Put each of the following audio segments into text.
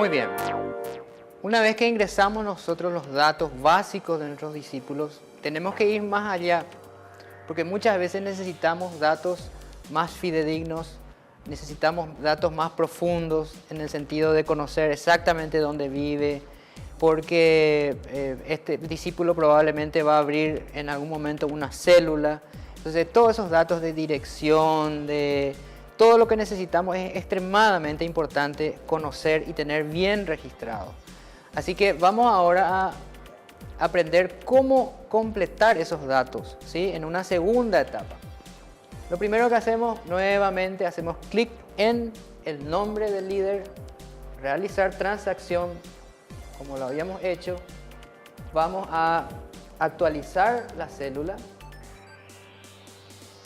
Muy bien. Una vez que ingresamos nosotros los datos básicos de nuestros discípulos, tenemos que ir más allá, porque muchas veces necesitamos datos más fidedignos, necesitamos datos más profundos en el sentido de conocer exactamente dónde vive, porque este discípulo probablemente va a abrir en algún momento una célula. Entonces, todos esos datos de dirección, de todo lo que necesitamos es extremadamente importante conocer y tener bien registrado. Así que vamos ahora a aprender cómo completar esos datos, ¿sí? En una segunda etapa. Lo primero que hacemos, nuevamente, hacemos clic en el nombre del líder, realizar transacción, como lo habíamos hecho. Vamos a actualizar la célula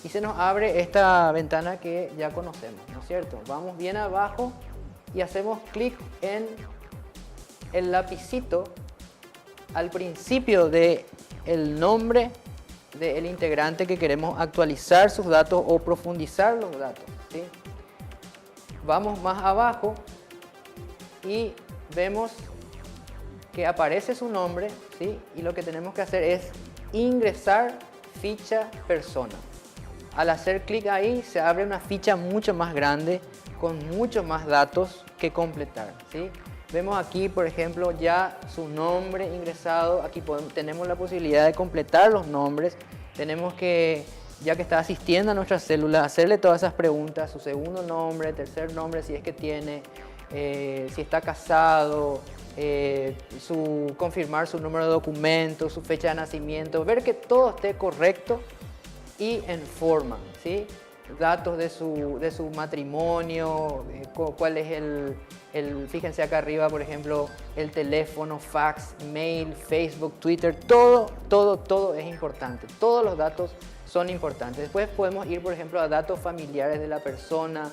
y se nos abre esta ventana que ya conocemos, ¿no es cierto? Vamos bien abajo y hacemos clic en el lapicito al principio del nombre del integrante que queremos actualizar sus datos o profundizar los datos, ¿sí? Vamos más abajo y vemos que aparece su nombre, ¿sí? Y lo que tenemos que hacer es ingresar ficha persona. Al hacer clic ahí se abre una ficha mucho más grande con muchos más datos que completar, ¿sí? Vemos aquí, por ejemplo, ya su nombre ingresado. Aquí tenemos la posibilidad de completar los nombres. Tenemos que, ya que está asistiendo a nuestra célula, hacerle todas esas preguntas, su segundo nombre, tercer nombre, si es que tiene, si está casado, confirmar su número de documento, su fecha de nacimiento, ver que todo esté correcto y en forma, ¿sí? Datos de su matrimonio, cuál es fíjense acá arriba, por ejemplo, el teléfono, fax, mail, Facebook, Twitter, todo es importante. Todos los datos son importantes. Después podemos ir, por ejemplo, a datos familiares de la persona.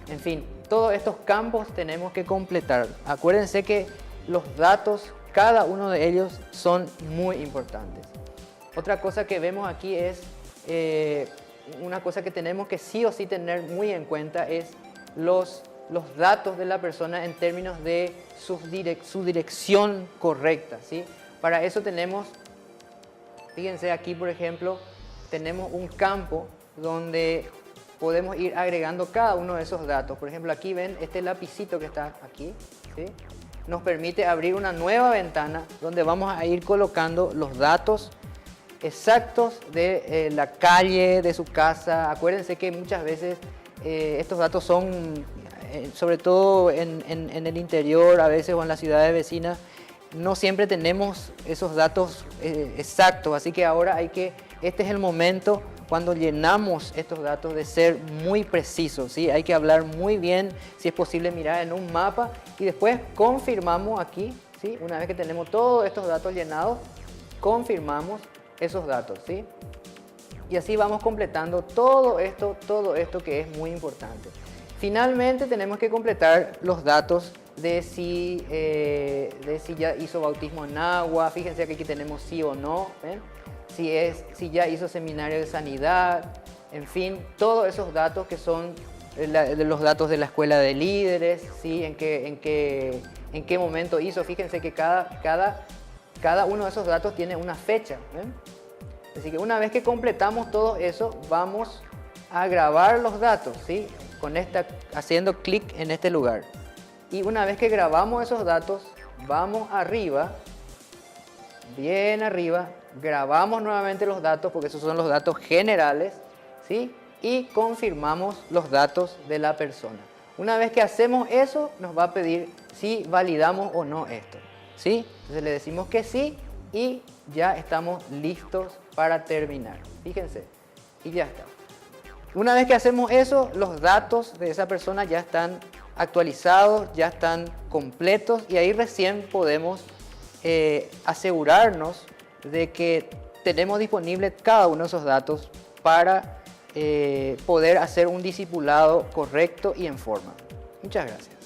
En fin, todos estos campos tenemos que completar. Acuérdense que los datos, cada uno de ellos, son muy importantes. Otra cosa que vemos aquí es, una cosa que tenemos que sí o sí tener muy en cuenta es los datos de la persona en términos de su dirección correcta, ¿sí? Para eso tenemos, fíjense aquí por ejemplo, tenemos un campo donde podemos ir agregando cada uno de esos datos. Por ejemplo, aquí ven este lapicito que está aquí, ¿sí? Nos permite abrir una nueva ventana donde vamos a ir colocando los datos exactos de la calle, de su casa. Acuérdense que muchas veces estos datos son, sobre todo en el interior, a veces o en las ciudades vecinas, no siempre tenemos esos datos exactos. Así que ahora este es el momento cuando llenamos estos datos de ser muy precisos, ¿sí? Hay que hablar muy bien, si es posible mirar en un mapa y después confirmamos aquí, ¿sí? Una vez que tenemos todos estos datos llenados, confirmamos esos datos, ¿sí? Y así vamos completando todo esto que es muy importante. Finalmente tenemos que completar los datos de si ya hizo bautismo en agua. Fíjense que aquí tenemos sí o no, ¿ven? Si ya hizo seminario de sanidad, en fin, todos esos datos que son los datos de la escuela de líderes, ¿sí? En qué momento hizo. Fíjense que cada uno de esos datos tiene una fecha, ¿ven? Así que una vez que completamos todo eso, vamos a grabar los datos, ¿sí? Haciendo clic en este lugar. Y una vez que grabamos esos datos, vamos arriba, bien arriba, grabamos nuevamente los datos, porque esos son los datos generales, ¿sí? Y confirmamos los datos de la persona. Una vez que hacemos eso, nos va a pedir si validamos o no esto, ¿sí? Entonces le decimos que sí y ya estamos listos para terminar. Fíjense, y ya está. Una vez que hacemos eso, los datos de esa persona ya están actualizados, ya están completos y ahí recién podemos asegurarnos de que tenemos disponible cada uno de esos datos para poder hacer un discipulado correcto y en forma. Muchas gracias.